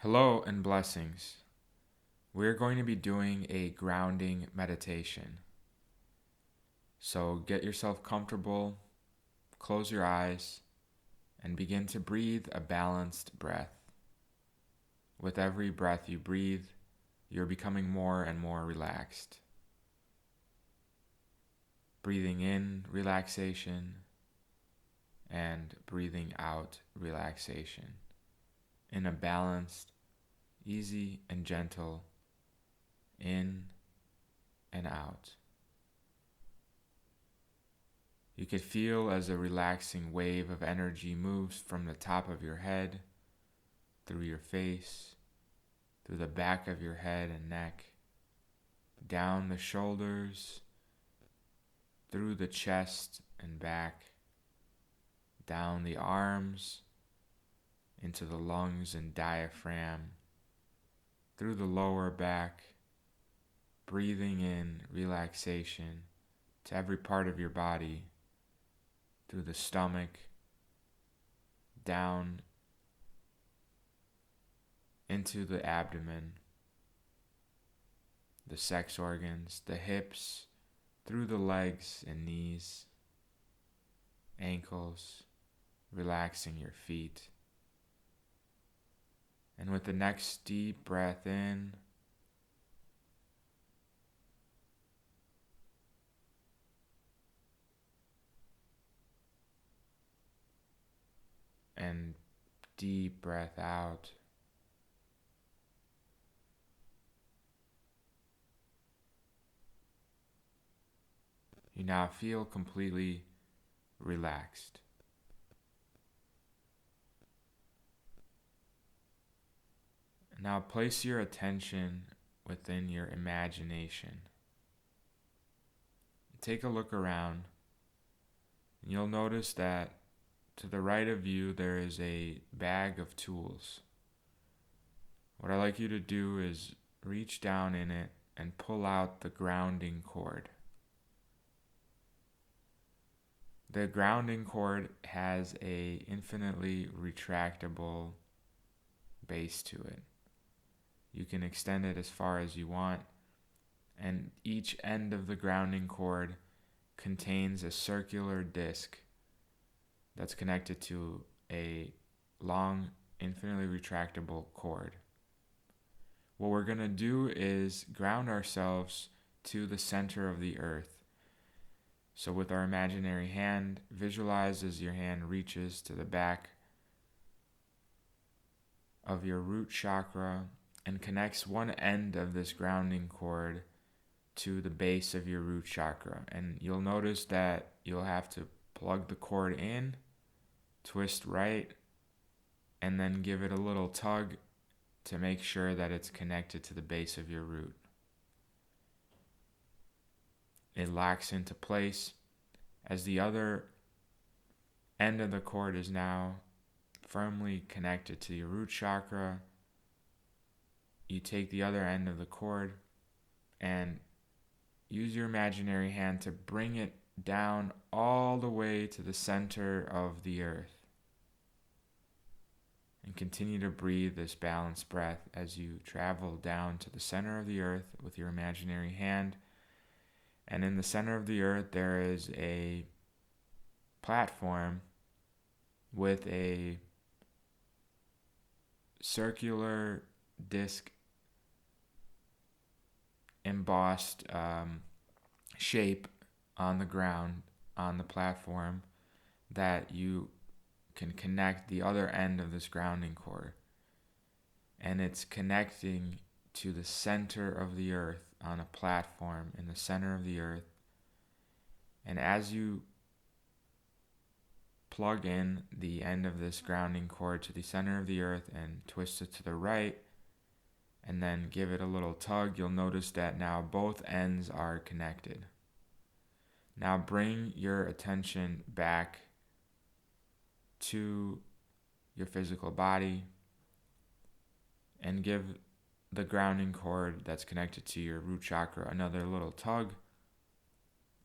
Hello and blessings. We're going to be doing a grounding meditation. So get yourself comfortable, close your eyes, and begin to breathe a balanced breath. With every breath you breathe, you're becoming more and more relaxed. Breathing in relaxation and breathing out relaxation in a balanced, easy, and gentle in and out. You could feel as a relaxing wave of energy moves from the top of your head, through your face, through the back of your head and neck, down the shoulders, through the chest and back, down the arms, into the lungs and diaphragm, through the lower back, breathing in relaxation to every part of your body, through the stomach, down into the abdomen, the sex organs, the hips, through the legs and knees, ankles, relaxing your feet. And with the next deep breath in, and deep breath out, you now feel completely relaxed. Now place your attention within your imagination. Take a look around, and you'll notice that to the right of you there is a bag of tools. What I'd like you to do is reach down in it and pull out the grounding cord. The grounding cord has a infinitely retractable base to it. You can extend it as far as you want, and each end of the grounding cord contains a circular disc that's connected to a long, infinitely retractable cord. What we're going to do is ground ourselves to the center of the earth. So with our imaginary hand, visualize as your hand reaches to the back of your root chakra and connects one end of this grounding cord to the base of your root chakra. And you'll notice that you'll have to plug the cord in, twist right, and then give it a little tug to make sure that it's connected to the base of your root. It locks into place as the other end of the cord is now firmly connected to your root chakra. You take the other end of the cord and use your imaginary hand to bring it down all the way to the center of the earth. And continue to breathe this balanced breath as you travel down to the center of the earth with your imaginary hand. And in the center of the earth there is a platform with a circular disc embossed shape on the ground on the platform that you can connect the other end of this grounding cord. And it's connecting to the center of the earth on a platform in the center of the earth. And as you plug in the end of this grounding cord to the center of the earth and twist it to the right, and then give it a little tug, you'll notice that now both ends are connected. Now bring your attention back to your physical body and give the grounding cord that's connected to your root chakra another little tug,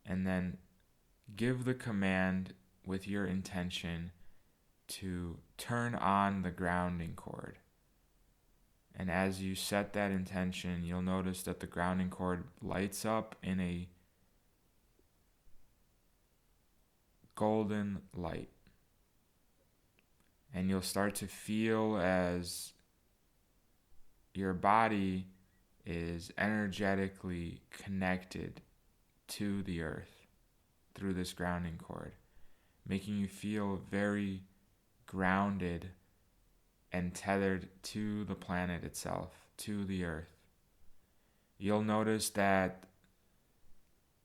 and then give the command with your intention to turn on the grounding cord. And as you set that intention, you'll notice that the grounding cord lights up in a golden light. And you'll start to feel as your body is energetically connected to the earth through this grounding cord, making you feel very grounded and tethered to the planet itself, to the earth. You'll notice that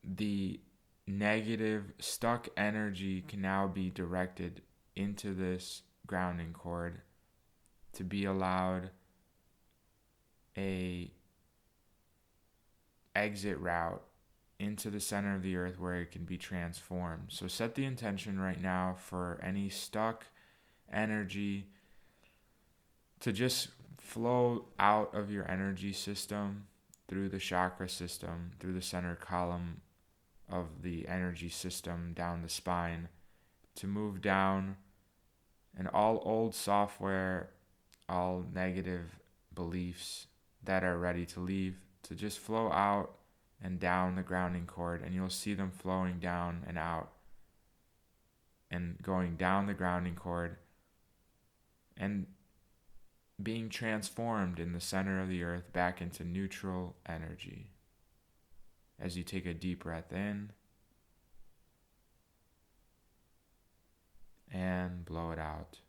the negative stuck energy can now be directed into this grounding cord to be allowed a exit route into the center of the earth where it can be transformed. So set the intention right now for any stuck energy to just flow out of your energy system through the chakra system, through the center column of the energy system, down the spine, to move down, and all old software, all negative beliefs that are ready to leave, to just flow out and down the grounding cord, and you'll see them flowing down and out and going down the grounding cord and being transformed in the center of the earth back into neutral energy. As you take a deep breath in and blow it out.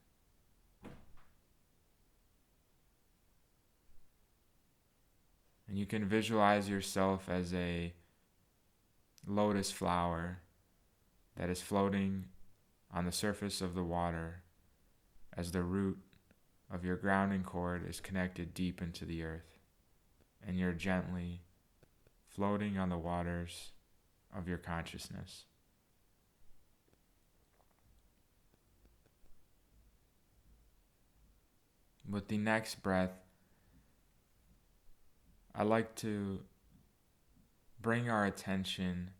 And you can visualize yourself as a lotus flower that is floating on the surface of the water as the root of your grounding cord is connected deep into the earth, and you're gently floating on the waters of your consciousness. With the next breath, I like to bring our attention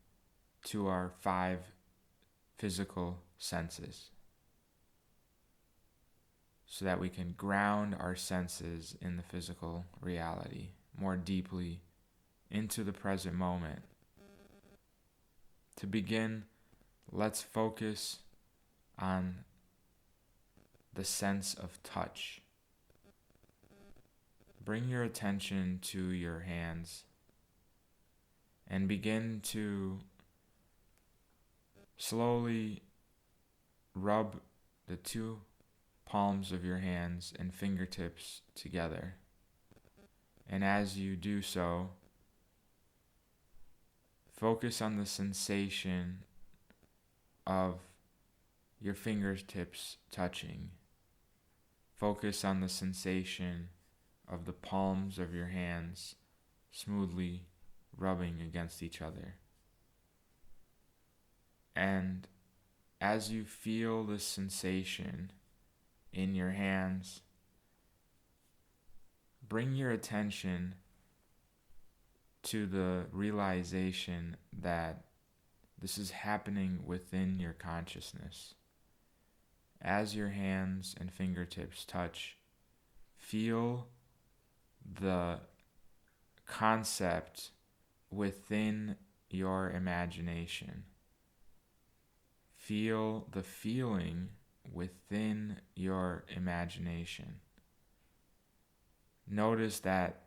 to our 5 physical senses so that we can ground our senses in the physical reality more deeply into the present moment. To begin, let's focus on the sense of touch. Bring your attention to your hands and begin to slowly rub the 2 palms of your hands and fingertips together. And as you do so, focus on the sensation of your fingertips touching. Focus on the sensation of the palms of your hands smoothly rubbing against each other. And as you feel this sensation in your hands, bring your attention to the realization that this is happening within your consciousness. As your hands and fingertips touch, feel the concept within your imagination. Feel the feeling within your imagination. Notice that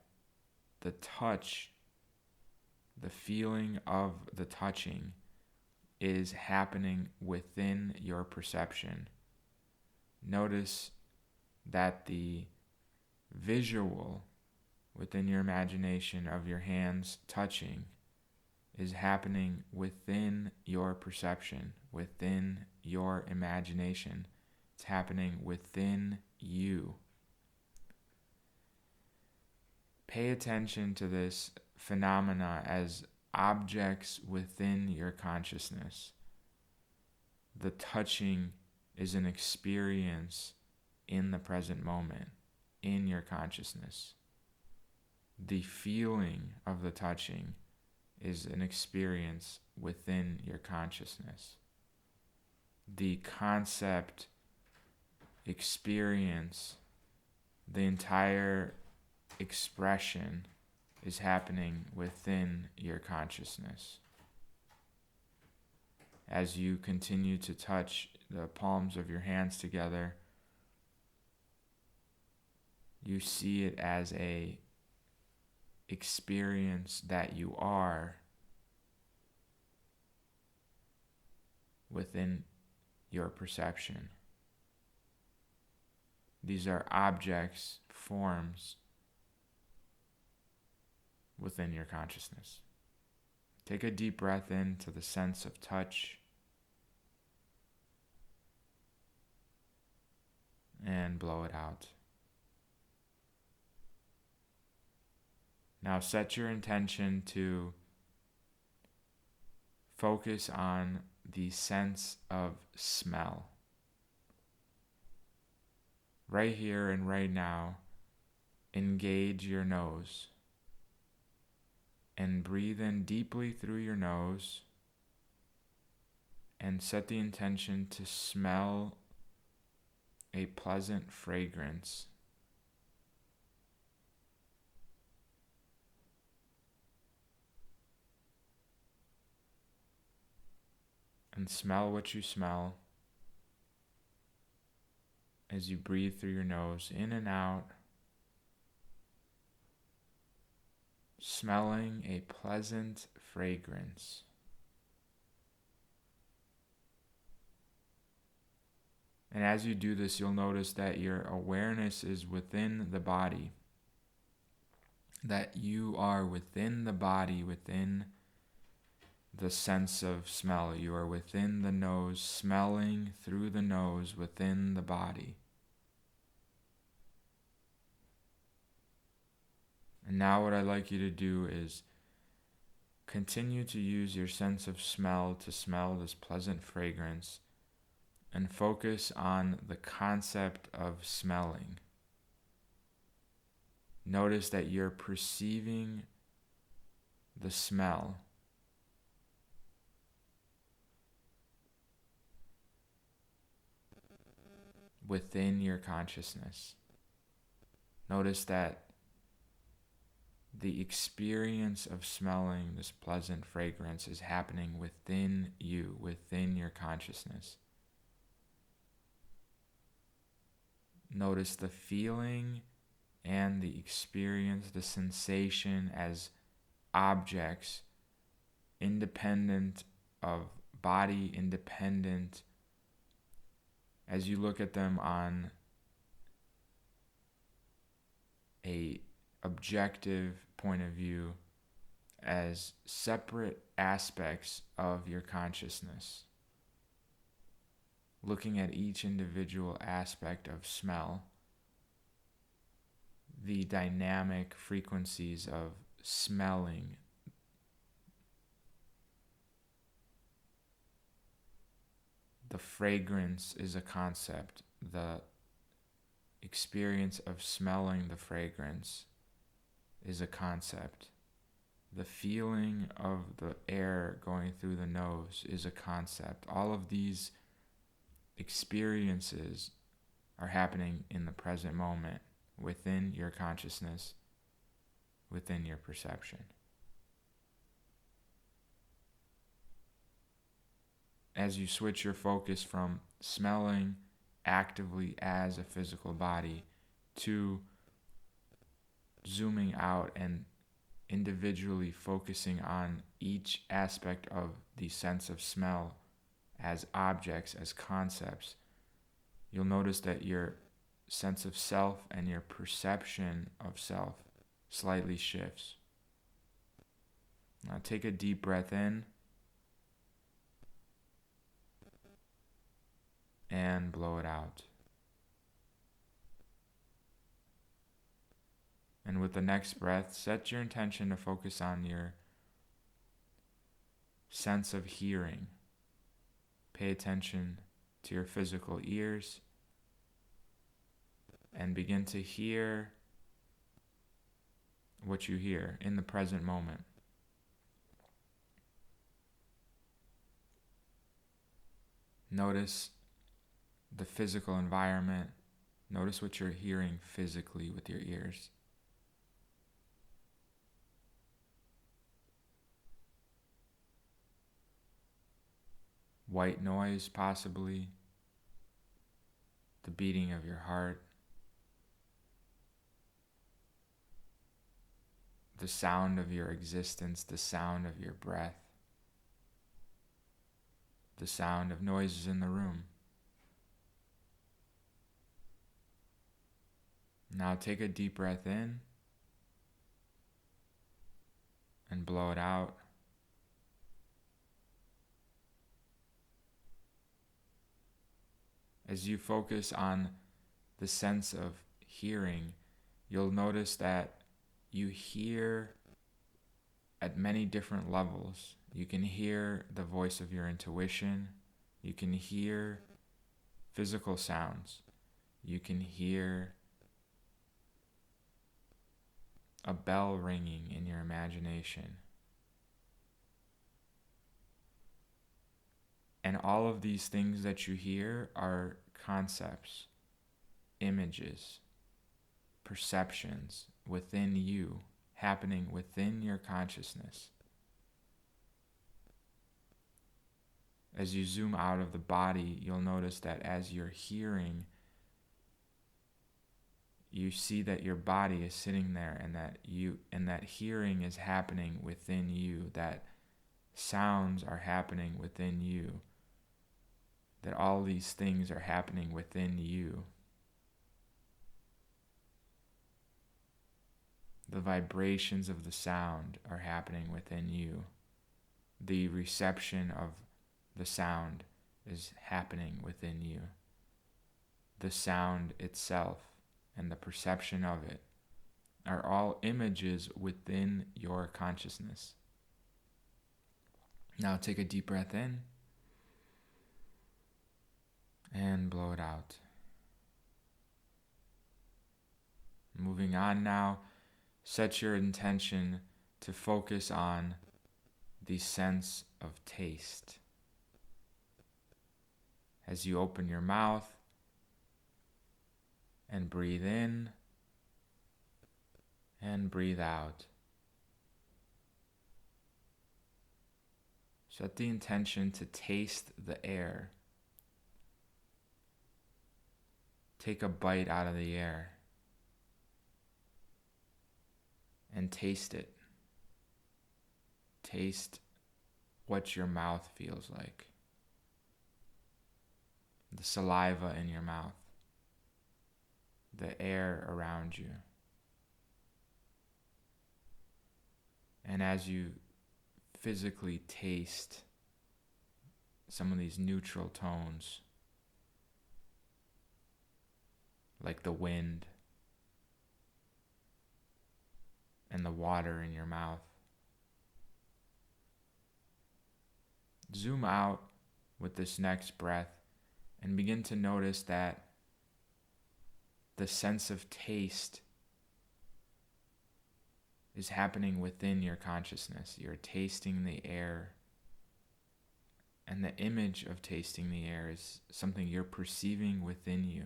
the touch, the feeling of the touching, is happening within your perception. Notice that the visual within your imagination of your hands touching is happening within your perception, within your imagination. It's happening within you. Pay attention to this phenomena as objects within your consciousness. The touching is an experience in the present moment, in your consciousness. The feeling of the touching is an experience within your consciousness. The concept, experience, the entire expression is happening within your consciousness. As you continue to touch the palms of your hands together, you see it as a experience that you are within your perception. These are objects, forms within your consciousness. Take a deep breath into the sense of touch and blow it out. Now set your intention to focus on the sense of smell. Right here and right now, engage your nose and breathe in deeply through your nose and set the intention to smell a pleasant fragrance. And smell what you smell as you breathe through your nose, in and out, smelling a pleasant fragrance. And as you do this, you'll notice that your awareness is within the body, that you are within the body, within the sense of smell. You are within the nose, smelling through the nose within the body. And now what I'd like you to do is continue to use your sense of smell to smell this pleasant fragrance and focus on the concept of smelling. Notice that you're perceiving the smell. Within your consciousness. Notice that the experience of smelling this pleasant fragrance is happening within you, within your consciousness. Notice the feeling and the experience, the sensation as objects, independent of body, independent as you look at them on a objective point of view as separate aspects of your consciousness. Looking at each individual aspect of smell, the dynamic frequencies of smelling, the fragrance is a concept. The experience of smelling the fragrance is a concept. The feeling of the air going through the nose is a concept. All of these experiences are happening in the present moment, within your consciousness, within your perception. As you switch your focus from smelling actively as a physical body to zooming out and individually focusing on each aspect of the sense of smell as objects, as concepts, you'll notice that your sense of self and your perception of self slightly shifts. Now take a deep breath in and blow it out. And with the next breath, set your intention to focus on your sense of hearing. Pay attention to your physical ears and begin to hear what you hear in the present moment. Notice the physical environment. Notice what you're hearing physically with your ears. white noise possibly, the beating of your heart, the sound of your existence, the sound of your breath, the sound of noises in the room. Now take a deep breath in and blow it out. As you focus on the sense of hearing, you'll notice that you hear at many different levels. You can hear the voice of your intuition. You can hear physical sounds. You can hear a bell ringing in your imagination. And all of these things that you hear are concepts, images, perceptions within you, happening within your consciousness. As you zoom out of the body, you'll notice that as you're hearing, you see that your body is sitting there, and that hearing is happening within you, that sounds are happening within you, that all these things are happening within you. The vibrations of the sound are happening within you. The reception of the sound is happening within you. The sound itself and the perception of it are all images within your consciousness. Now take a deep breath in and blow it out. Moving on now, set your intention to focus on the sense of taste. As you open your mouth and breathe in and breathe out, set the intention to taste the air. Take a bite out of the air and taste it. Taste what your mouth feels like. The saliva in your mouth. The air around you. And as you physically taste some of these neutral tones, like the wind and the water in your mouth, zoom out with this next breath and begin to notice that the sense of taste is happening within your consciousness. You're tasting the air, and the image of tasting the air is something you're perceiving within you.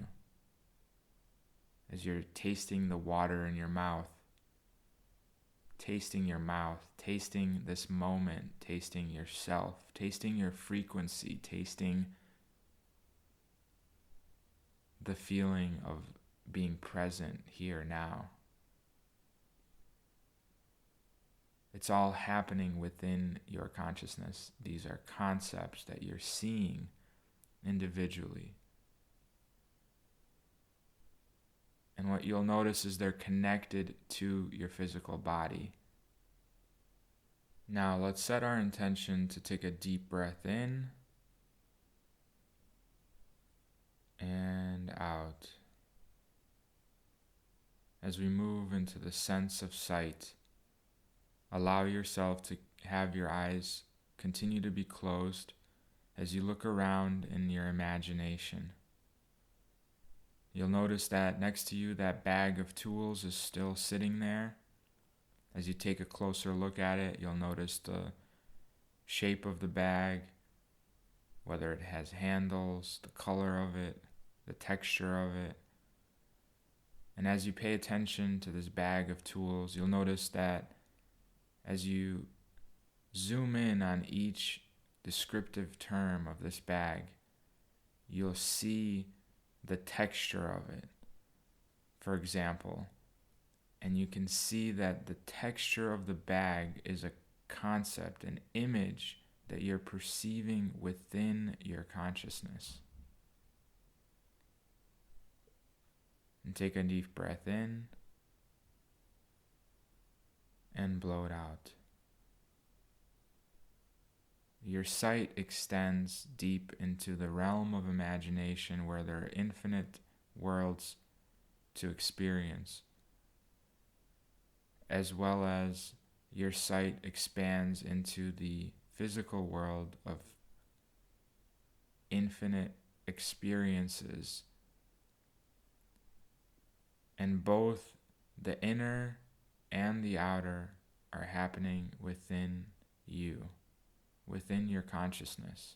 As you're tasting the water in your mouth, tasting your mouth, tasting this moment, tasting yourself, tasting your frequency, tasting the feeling of being present here now. It's all happening within your consciousness. These are concepts that you're seeing individually. And what you'll notice is they're connected to your physical body. Now let's set our intention to take a deep breath in and out. As we move into the sense of sight, allow yourself to have your eyes continue to be closed as you look around in your imagination. You'll notice that next to you, that bag of tools is still sitting there. As you take a closer look at it, you'll notice the shape of the bag, whether it has handles, the color of it, the texture of it. And as you pay attention to this bag of tools, you'll notice that as you zoom in on each descriptive term of this bag, you'll see the texture of it, for example, and you can see that the texture of the bag is a concept, an image that you're perceiving within your consciousness. And take a deep breath in and blow it out. Your sight extends deep into the realm of imagination where there are infinite worlds to experience, as well as your sight expands into the physical world of infinite experiences. And both the inner and the outer are happening within you, within your consciousness.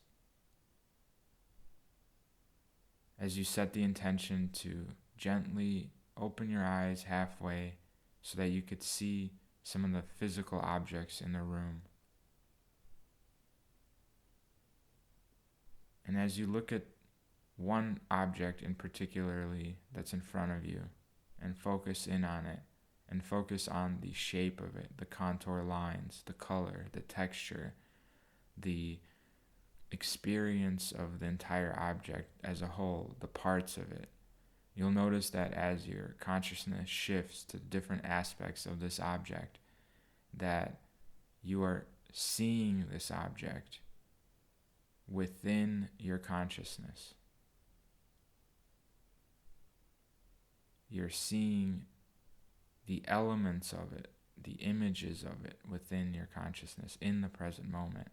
As you set the intention to gently open your eyes halfway so that you could see some of the physical objects in the room. And as you look at one object in particularly that's in front of you and focus in on it and focus on the shape of it, the contour lines, the color, the texture, the experience of the entire object as a whole, the parts of it, you'll notice that as your consciousness shifts to different aspects of this object, that you are seeing this object within your consciousness. You're seeing the elements of it, the images of it within your consciousness in the present moment.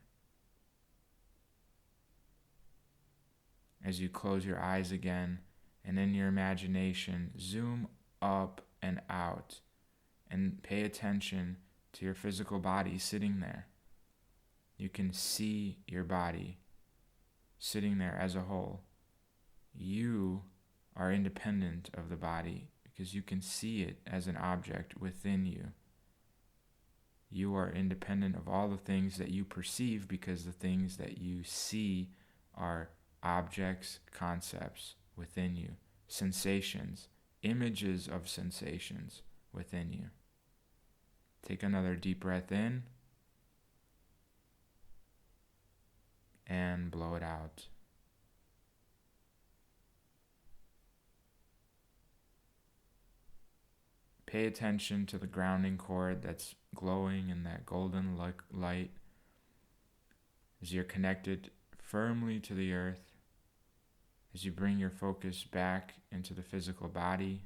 As you close your eyes again and in your imagination, zoom up and out and pay attention to your physical body sitting there. You can see your body sitting there as a whole. You are independent of the body because you can see it as an object within you. You are independent of all the things that you perceive because the things that you see are objects, concepts within you, sensations, images of sensations within you. Take another deep breath in and blow it out. Pay attention to the grounding cord that's glowing in that golden light as you're connected firmly to the earth. As you bring your focus back into the physical body,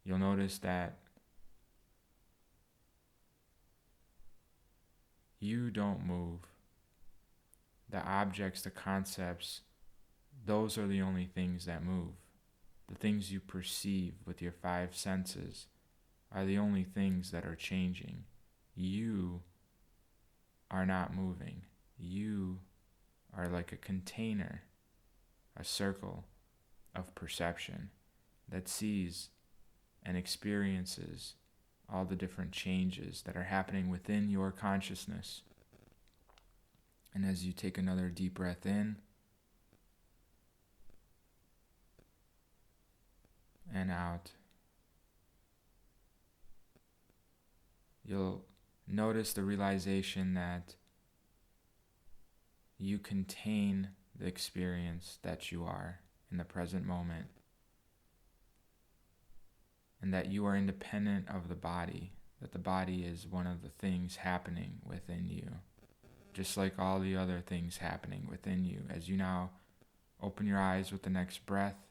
you'll notice that you don't move. The objects, the concepts, those are the only things that move. The things you perceive with your five senses are the only things that are changing. You are not moving. You are like a container, a circle of perception that sees and experiences all the different changes that are happening within your consciousness. And as you take another deep breath in and out, you'll notice the realization that you contain the experience that you are in the present moment, and that you are independent of the body, that the body is one of the things happening within you, just like all the other things happening within you. As you now open your eyes with the next breath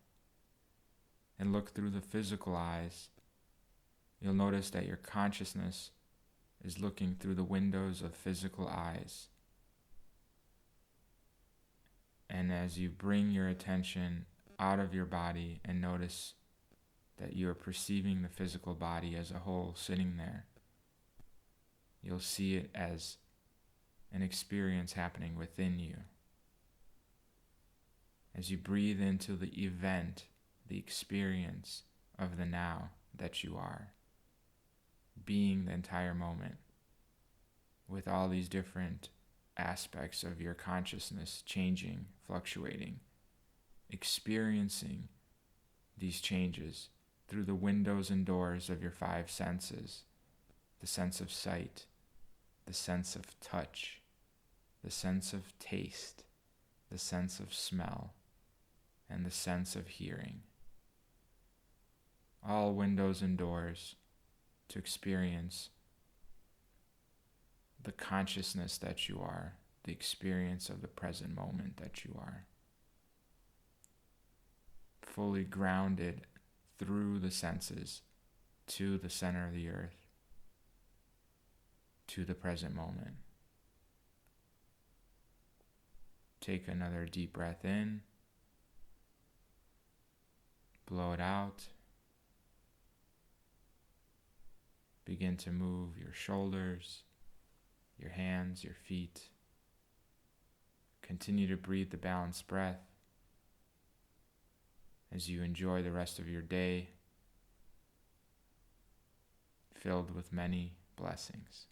and look through the physical eyes, you'll notice that your consciousness is looking through the windows of physical eyes. And as you bring your attention out of your body and notice that you are perceiving the physical body as a whole sitting there, you'll see it as an experience happening within you. As you breathe into the event, the experience of the now that you are, being the entire moment with all these different aspects of your consciousness changing, fluctuating, experiencing these changes through the windows and doors of your five senses: the sense of sight, the sense of touch, the sense of taste, the sense of smell, and the sense of hearing. All windows and doors to experience the consciousness that you are, the experience of the present moment that you are. Fully grounded through the senses to the center of the earth, to the present moment. Take another deep breath in, blow it out. Begin to move your shoulders, your hands, your feet. Continue to breathe the balanced breath as you enjoy the rest of your day, filled with many blessings.